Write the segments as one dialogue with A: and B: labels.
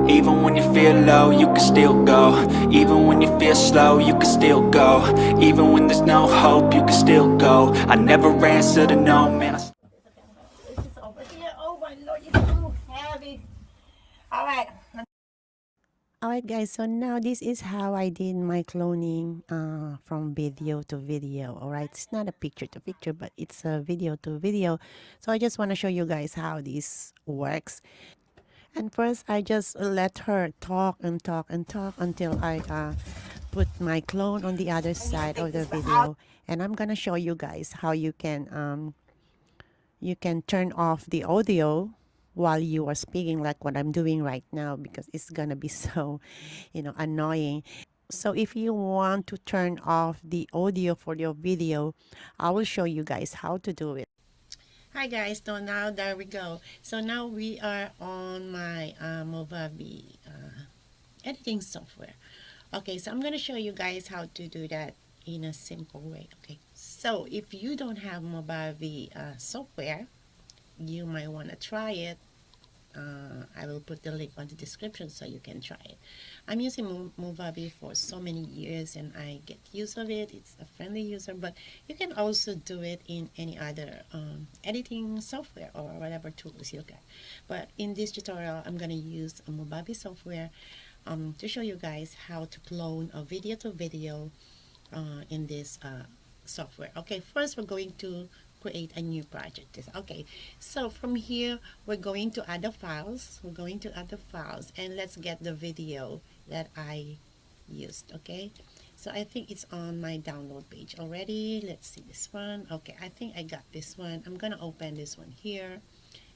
A: Even when you feel low, you can still go. Even when you feel slow, you can still go. Even when there's no hope, you can still go. I never answer to no, man.
B: This is over here. Oh my Lord, it's too heavy. All right.
C: Alright guys, so now this is how I did my cloning from video to video. Alright, it's not a picture to picture, but it's a video to video. So I just want to show you guys how this works. And first, I just let her talk and talk and talk until I put my clone on the other side of the video. And I'm gonna show you guys how you can turn off the audio while you are speaking, like what I'm doing right now, because it's gonna be so, annoying. So if you want to turn off the audio for your video, I will show you guys how to do it. Hi guys, so now there we go. So now we are on my Movavi editing software. Okay, so I'm going to show you guys how to do that in a simple way. Okay, so if you don't have Movavi software, you might want to try it. I will put the link on the description so you can try it. I'm using Movavi for so many years and I get use of it. It's a friendly user, but you can also do it in any other editing software or whatever tools you get. But in this tutorial, I'm going to use a Movavi software to show you guys how to clone a video to video in this software. Okay, first we're going to create a new project. Okay, so from here we're going to add the files. And let's get the video that I used. Okay, so I think it's on my download page already. Let's see this one. Okay, I think I got this one. I'm gonna open this one here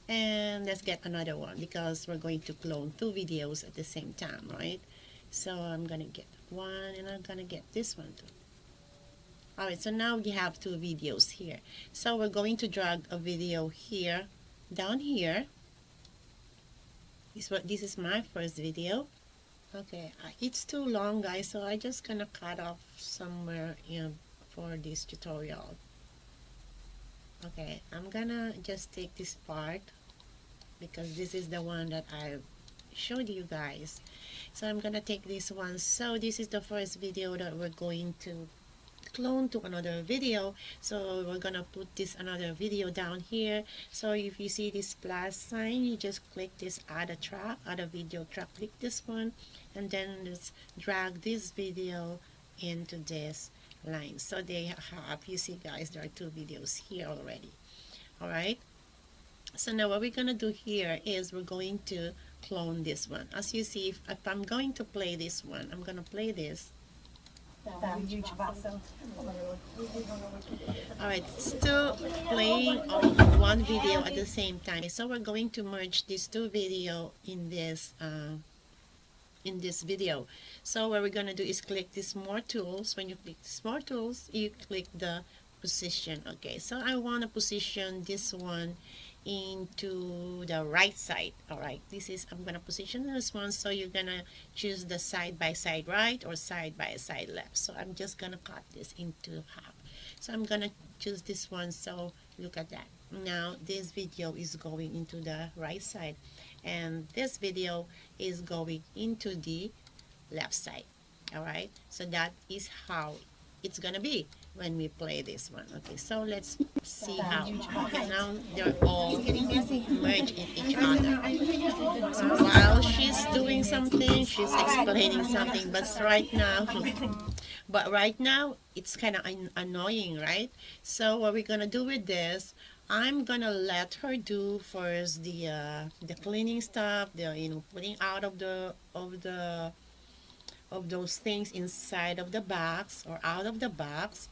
C: and let's get another one because we're going to clone two videos at the same time, right? So I'm gonna get one and I'm gonna get this one too. Alright, so now we have two videos here. So we're going to drag a video here, down here. This is my first video. Okay, it's too long guys, so I just gonna cut off somewhere for this tutorial. Okay, I'm gonna just take this part because this is the one that I showed you guys. So I'm gonna take this one. So this is the first video that we're going to clone to another video. So we're gonna put this another video down here. So if you see this plus sign, you just click this add a video track, click this one and then just drag this video into this line. So they have, you see guys, there are two videos here already. All right, so now what we're gonna do here is we're going to clone this one. As you see, if I'm going to play this one, I'm gonna play this. Alright, still playing on one video at the same time. So we're going to merge these two videos in this video. So what we're going to do is click this more tools. When you click this more tools, you click the position. Okay, so I want to position this one into the right side. All right, I'm gonna position this one, so you're gonna choose the side by side right or side by side left. So I'm just gonna cut this into half. So I'm gonna choose this one. So look at that. Now this video is going into the right side and this video is going into the left side. All right, so that is how it's gonna be when we play this one. Okay, so let's see how. Now they're all merged in each other. So while she's doing something, she's explaining something, but right now it's kind of annoying, right? So what we're gonna do with this, I'm gonna let her do first the cleaning stuff, the putting out of those things inside of the box or out of the box.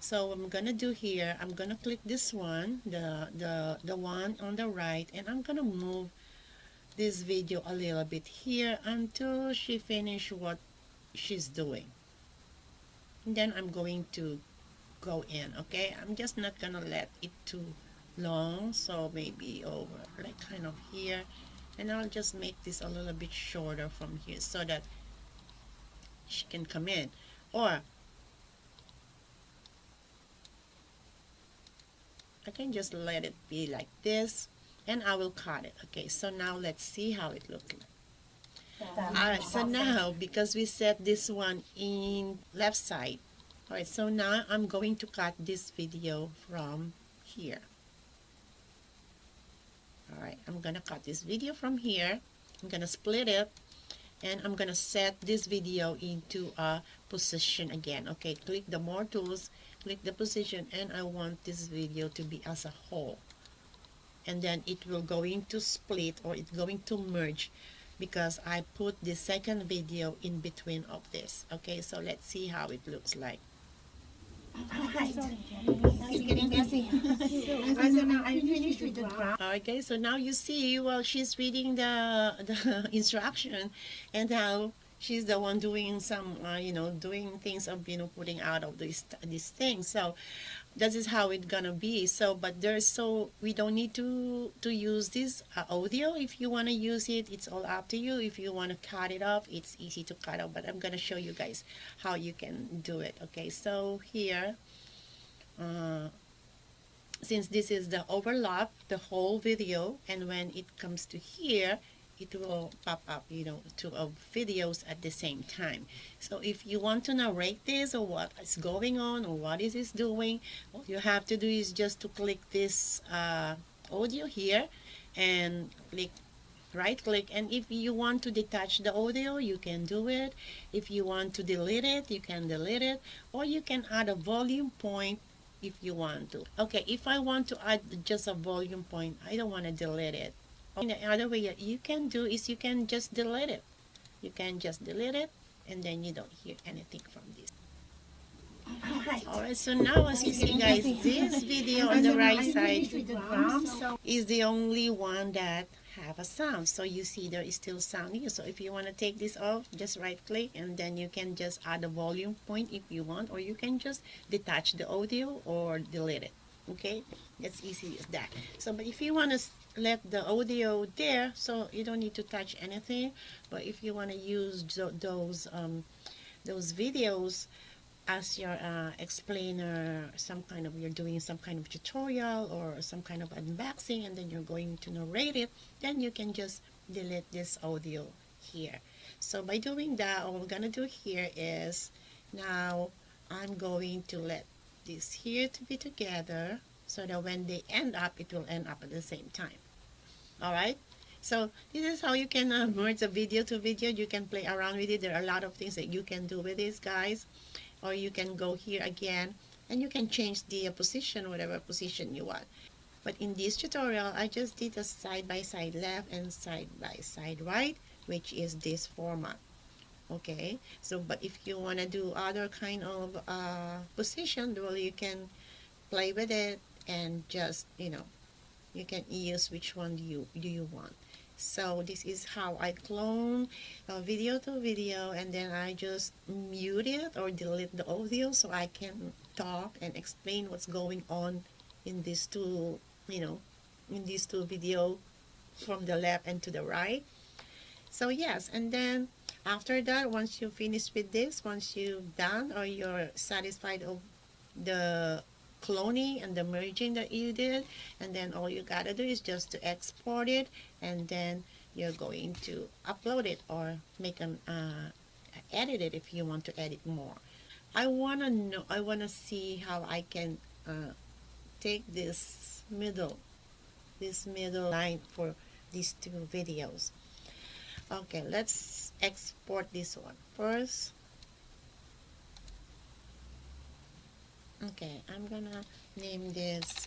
C: So what I'm gonna do here, I'm gonna click this one, the one on the right, and I'm gonna move this video a little bit here until she finish what she's doing. And then I'm going to go in. Okay, I'm just not gonna let it too long, so maybe over like kind of here, and I'll just make this a little bit shorter from here so that she can come in, or I can just let it be like this and I will cut it. Okay, so now let's see how it looks like. Alright, so now because we set this one in left side, alright, so now I'm going to cut this video from here. Alright, I'm gonna cut this video from here. I'm gonna split it, and I'm gonna set this video into a position again. Okay, click the more tools, click the position, and I want this video to be as a whole. And then it will going to split, or it's going to merge, because I put the second video in between of this. Okay, so let's see how it looks like.
B: Alright, it's getting messy. Alright, so now I finished with the ground.
C: Okay, so now you see, well, she's reading the instruction, and how she's the one doing some, doing things of, putting out of these things. So this is how it's gonna be. So, but we don't need to use this audio. If you want to use it, it's all up to you. If you want to cut it off, it's easy to cut off, but I'm gonna show you guys how you can do it. Okay, so here, since this is the overlap, the whole video, and when it comes to here, it will pop up, two of videos at the same time. So if you want to narrate this, or what is going on, or what is this doing, all you have to do is just to click this audio here, and right click, and if you want to detach the audio, you can do it. If you want to delete it, you can delete it, or you can add a volume point if you want to. Okay, if I want to add just a volume point, I don't want to delete it. And the other way you can do is you can just delete it. You can just delete it, and then you don't hear anything from this. Alright, so now as you see, guys, this video on the right side is the only one that have a sound. So you see there is still sound here. So if you want to take this off, just right click, and then you can just add a volume point if you want, or you can just detach the audio or delete it. Okay, that's easy as that. So, but if you want to let the audio there, so you don't need to touch anything. But if you want to use those videos as your explainer, you're doing some kind of tutorial or some kind of unboxing, and then you're going to narrate it, then you can just delete this audio here. So by doing that, all we're gonna do here is, now I'm going to let this here to be together, so that when they end up, it will end up at the same time. Alright, so this is how you can merge a video to video. You can play around with it. There are a lot of things that you can do with this, guys. Or you can go here again, and you can change the position, whatever position you want. But in this tutorial, I just did a side-by-side left and side-by-side right, which is this format. Okay, so but if you want to do other kind of position, well, you can play with it, and just you can use which one do you want. So this is how I clone video to video, and then I just mute it or delete the audio, so I can talk and explain what's going on in these two, in these two video from the left and to the right. So yes, and then after that, once you finish with this, once you've done, or you're satisfied of the cloning and the merging that you did, and then all you gotta do is just to export it, and then you're going to upload it, or make an edit it if you want to edit more. I wanna see how I can take this middle line for these two videos. Okay, let's export this one first. Okay, I'm gonna name this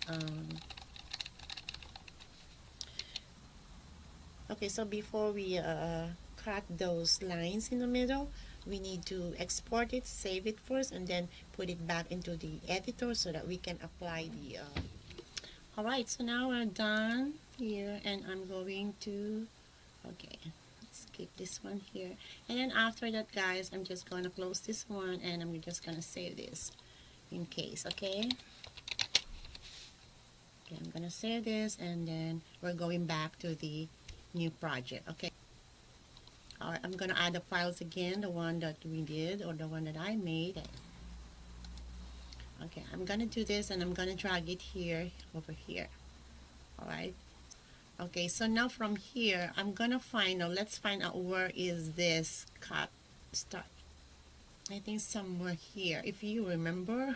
C: okay, so before we cut those lines in the middle, we need to export it, save it first, and then put it back into the editor so that we can apply the alright, so now we're done here, and I'm going to, okay, let's keep this one here, and then after that, guys, I'm just gonna close this one, and I'm just gonna save this in case. Okay, I'm gonna save this, and then we're going back to the new project. Okay, alright, I'm gonna add the files again, the one that we did, or the one that I made. Okay, I'm gonna do this, and I'm gonna drag it here, over here. Alright, Okay, so now from here, I'm gonna find out, let's find out where is this cut start. I think somewhere here, if you remember,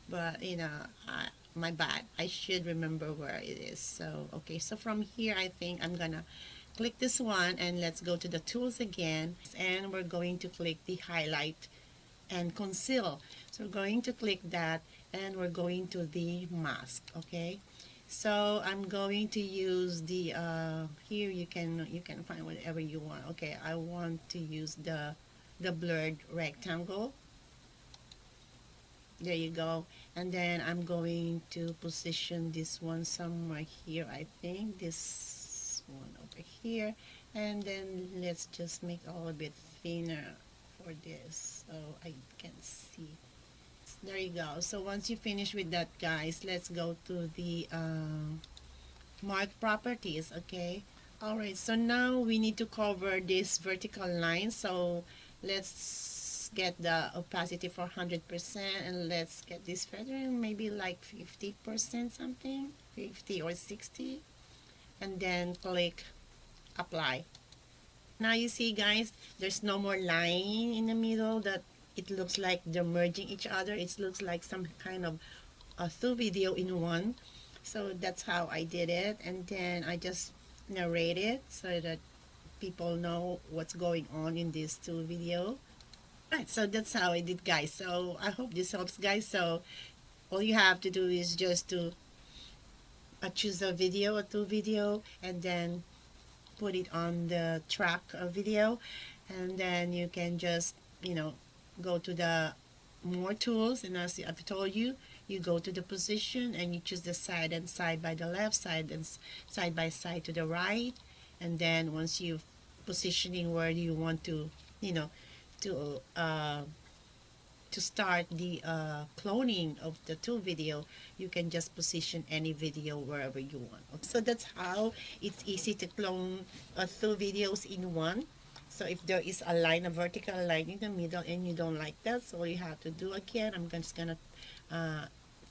C: but my bad. I should remember where it is. So, okay, so from here, I think I'm gonna click this one and let's go to the tools again. And we're going to click the highlight and conceal. So we're going to click that and we're going to the mask, okay? So I'm going to use the here you can find whatever you want. Okay, I want to use the blurred rectangle. There you go. And then I'm going to position this one somewhere here. I think this one over here. And then let's just make a little bit thinner for this so I can see. There you go. So once you finish with that, guys, let's go to the mark properties. Okay, all right, so now we need to cover this vertical line, so let's get the opacity for 100% and let's get this feather maybe like 50% something, 50 or 60, and then click apply. Now you see, guys, there's no more line in the middle that it looks like they're merging each other. It looks like some kind of a two video in one. So that's how I did it, and then I just narrate it so that people know what's going on in these two video. Right, so that's how I did, guys. So I hope this helps, guys. So all you have to do is just to choose a video, a two video, and then put it on the track video, and then you can just go to the more tools, and as I've told you, you go to the position and you choose the side and side by the left side and side by side to the right, and then once you positioning where you want to to start the cloning of the two video, you can just position any video wherever you want. So that's how it's easy to clone two videos in one. So if there is a line, a vertical line in the middle, and you don't like that, so all you have to do again, I'm just gonna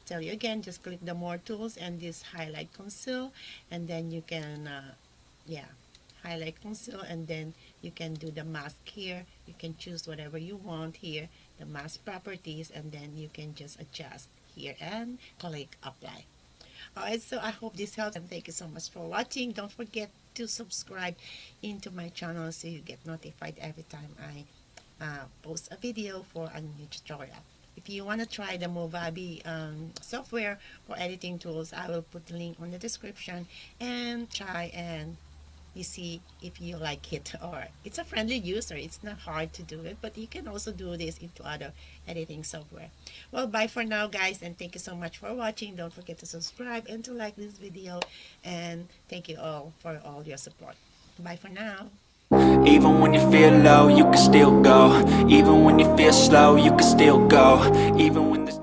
C: tell you again, just click the more tools and this highlight conceal, and then you can highlight conceal, and then you can do the mask here. You can choose whatever you want here, the mask properties, and then you can just adjust here and click apply. Alright, so I hope this helps, and thank you so much for watching. Don't forget to subscribe into my channel so you get notified every time I post a video for a new tutorial. If you want to try the Movavi software for editing tools, I will put the link on the description, and try and you see if you like it. Or it's a friendly user, it's not hard to do it, but you can also do this into other editing software. Well, bye for now, guys, and thank you so much for watching. Don't forget to subscribe and to like this video, and thank you all for all your support. Bye for now.
A: Even when you feel low, you can still go. Even when you feel slow, you can still go. Even when there's